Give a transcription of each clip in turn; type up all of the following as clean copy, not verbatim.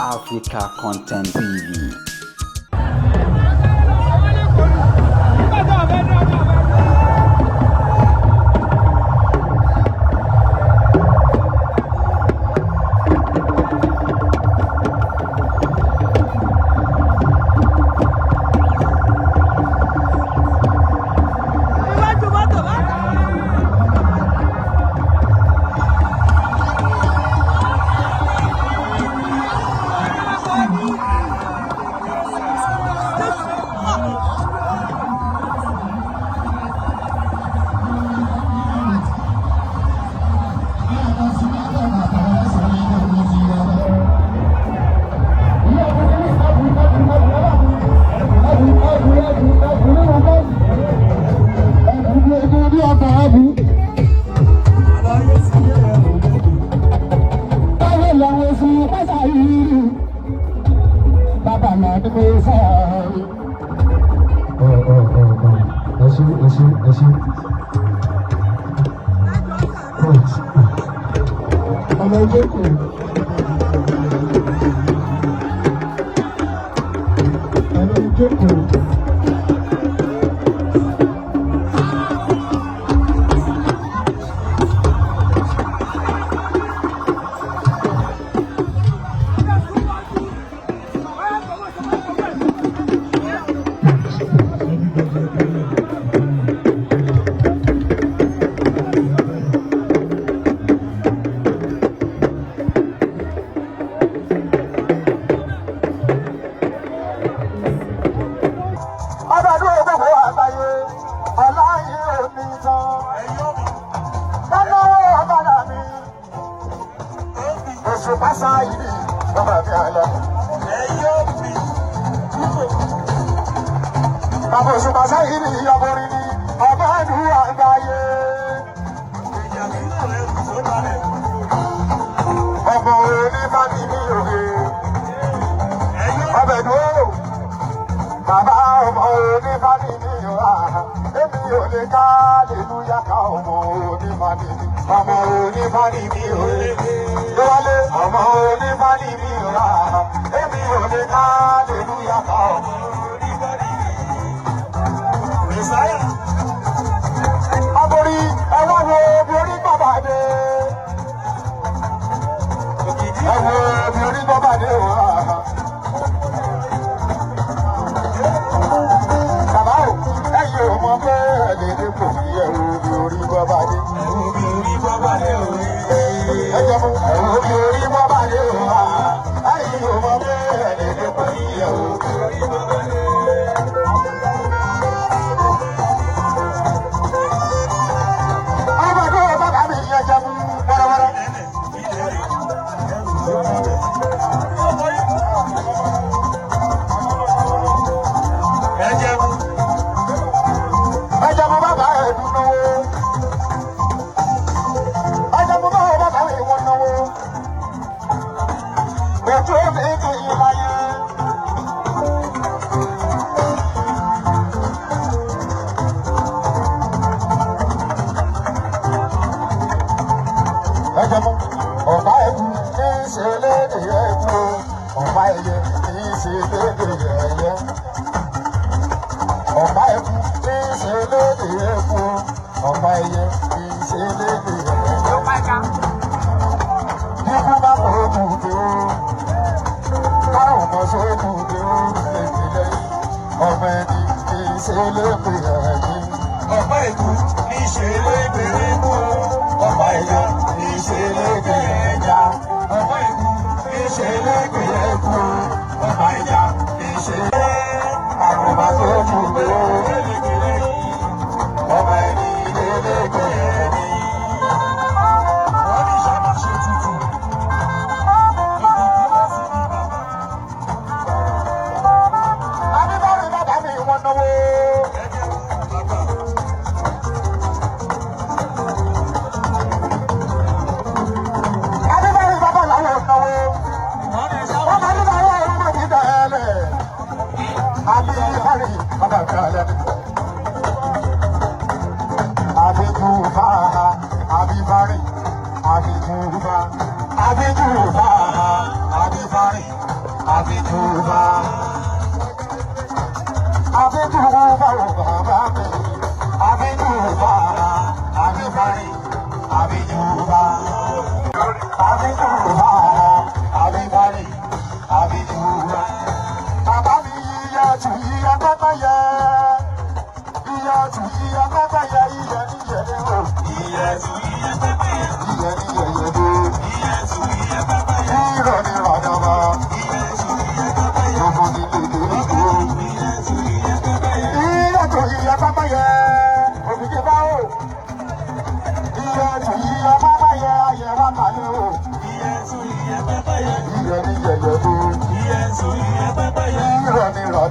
Africa Content TV.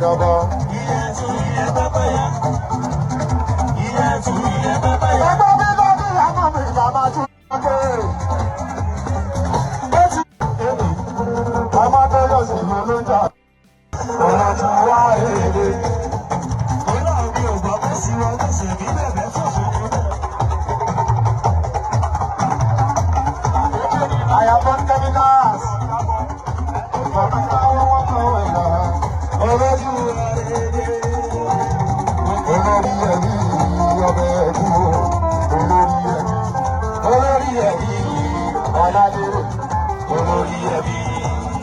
dọ́dọ́. Ẹgbẹ́ mi lọ bí àmọ́ mi ìyá máa tún gbé. Ó ti èmi, ọmọ tó yọ sí ìlú ló ń jà. Ọ̀rọ̀ tún wá èdè. Ọlọ́run mi ò gbọ́ pé sí wọn kò sì ní bẹ̀bẹ̀ fòfò. Àyàfọ́ chemicals. Olójú olórí ẹbí ọbẹ̀ ẹ̀kú olórí ẹbí ọ̀làdélé olórí ẹbí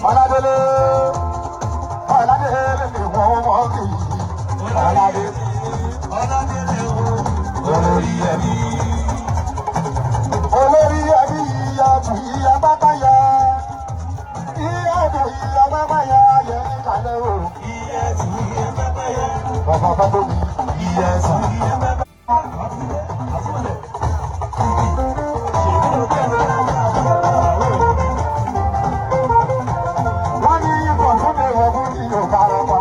ọ̀làdélé ọ̀làdélé ni wọ́n wọ́n kì í ọ̀làdélé olórí ẹbí ìyá tù ìyá bàbá yá ìyá tù ìyá bàbá yá yẹ ìkàlẹ̀ o. Bàbá bá tóbi ìyá ẹ̀sán. Wọ́n ní ikọ̀ tó lè wọ̀ fún ìlú Karapa.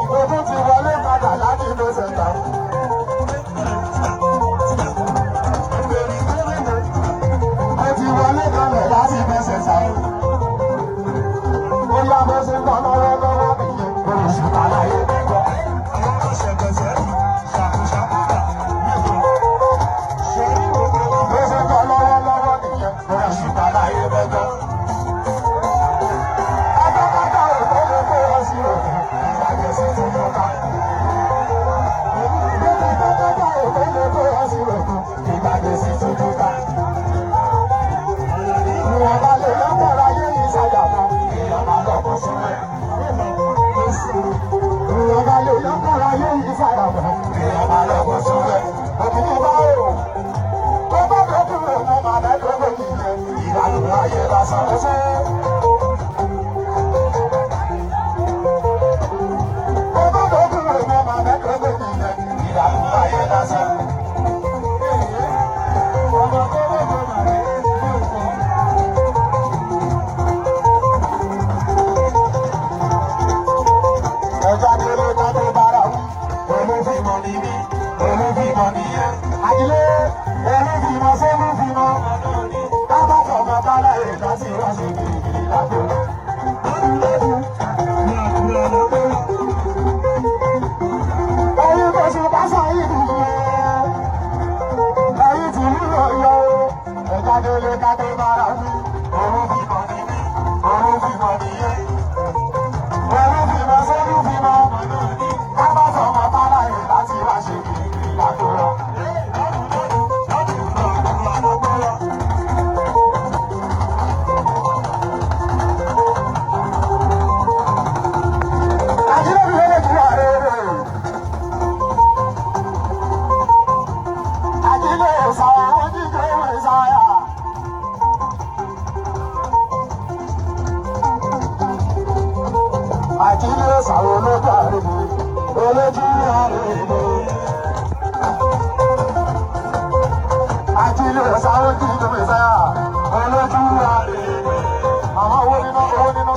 Ìgbòho ti wọlé padà láti ìlú Sẹ̀ńtà. Mo ti wọlé kalẹ̀ láti ìlú Sẹ̀ńtà. Bóyá mo ṣe ń bọ̀ lọ́wọ́lọ́wọ́ nìyẹn, mo lè ṣe àlàyé mẹ́jọ. Mo ṣe ń bọ̀ lọ́wọ́lọ́wọ́ nìyẹn, mo lè ṣe àlàyé mẹ́jọ. Adájọ́ òkú ló kó wá sí òkú, ìgbàgbé sí tuntun ká. Adájọ́ òkú ló kó wá sí òkú, ìgbàgbé sí tuntun ká. Ìwọ̀n bá lè lọ́pọ̀ láyé yìí sájà kan. Ìyọ̀bá lè yọkọ̀ láyé yìí sára mọ́. Ìyọ̀bá lọ́kọ̀ sílẹ̀. Òkìkí bá rò. Tó bá bẹ́ẹ̀ dúró mọ́ màá bẹ́ẹ̀ tó lókì jẹ. Ìbálòpọ̀ ayé lásán ló ṣe. Tó bá bẹ́ẹ̀ dúró mọ́ màá bẹ́ẹ̀ tó lókì jẹ. Ìbálòpọ̀ ayé lásán. Ọmọ tó lókè màá rẹ̀. Jáde jáde bára wí, olúfimọ̀ ni mí, olúfimọ̀ nìyẹn. Àdìlé, olúfimọ̀ sólúfimọ̀. Bábá kọ̀ọ̀kan bára èèkà sí wá sí kìrìkìrì lágbo. Ẹyin kò ṣe pásá ìlú yẹn, ẹyin tí ń lọ yọ. Jáde jáde bára wí, olúfimọ̀ ni mí, olúfimọ̀ nìyẹn. Olúfimọ̀ sólúfimọ̀. Bábá kọ̀ọ̀kan bára èèkà sí wá sí kìrìkìrì lágbo. Àjílé sàwọn olójàre mi, olójúwàre mi. Àjílé sàwọn jíjọ mi sáyà, olójúwàre mi. Àwọn owó nínú